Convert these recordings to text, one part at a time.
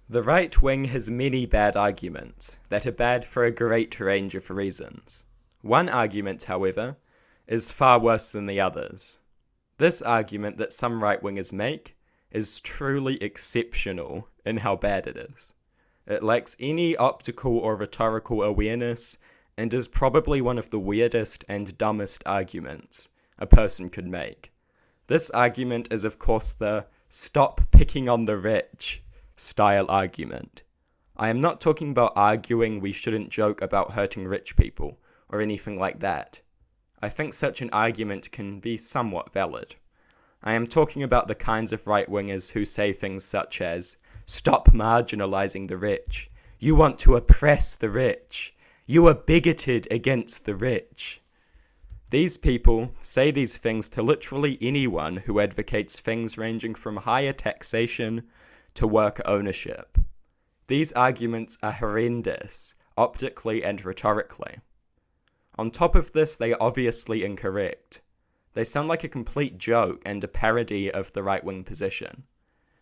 The right wing has many bad arguments that are bad for a great range of reasons. One argument, however, is far worse than the others. This argument that some right-wingers make is truly exceptional in how bad it is. It lacks any optical or rhetorical awareness and is probably one of the weirdest and dumbest arguments a person could make. This argument is, of course, the "stop picking on the rich" style argument. I am not talking about arguing we shouldn't joke about hurting rich people or anything like that. I think such an argument can be somewhat valid. I am talking about the kinds of right-wingers who say things such as, "Stop marginalizing the rich. You want to oppress the rich. You are bigoted against the rich." These people say these things to literally anyone who advocates things ranging from higher taxation to worker ownership. These arguments are horrendous, optically and rhetorically. On top of this, they are obviously incorrect. They sound like a complete joke and a parody of the right-wing position.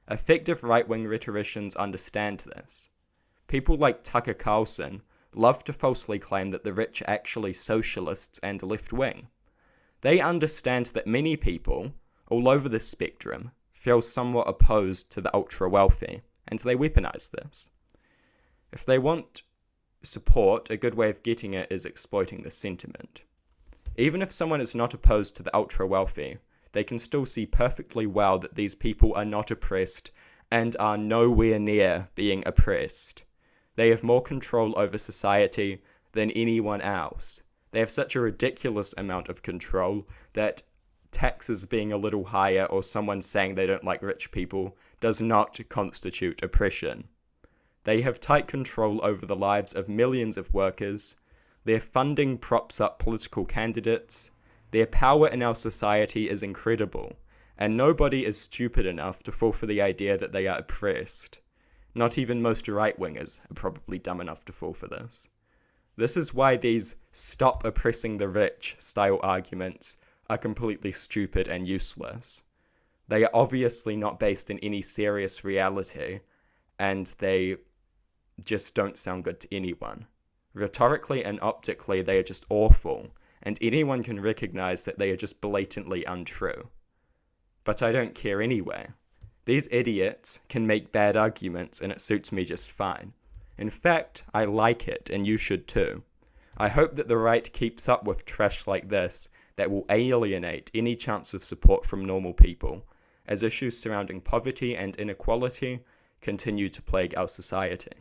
Effective right-wing rhetoricians understand this. People like Tucker Carlson love to falsely claim that the rich are actually socialists and left-wing. They understand that many people, all over the spectrum, feel somewhat opposed to the ultra-wealthy, and they weaponize this. If they want support, a good way of getting it is exploiting this sentiment. Even if someone is not opposed to the ultra-wealthy, they can still see perfectly well that these people are not oppressed and are nowhere near being oppressed. They have more control over society than anyone else. They have such a ridiculous amount of control that taxes being a little higher or someone saying they don't like rich people does not constitute oppression. They have tight control over the lives of millions of workers. Their funding props up political candidates. Their power in our society is incredible, and nobody is stupid enough to fall for the idea that they are oppressed. Not even most right-wingers are probably dumb enough to fall for this. This is why these "stop oppressing the rich" style arguments are completely stupid and useless. They are obviously not based in any serious reality, and they just don't sound good to anyone. Rhetorically and optically, they are just awful, and anyone can recognize that they are just blatantly untrue. But I don't care anyway. These idiots can make bad arguments, and it suits me just fine. In fact, I like it, and you should too. I hope that the right keeps up with trash like this that will alienate any chance of support from normal people, as issues surrounding poverty and inequality continue to plague our society.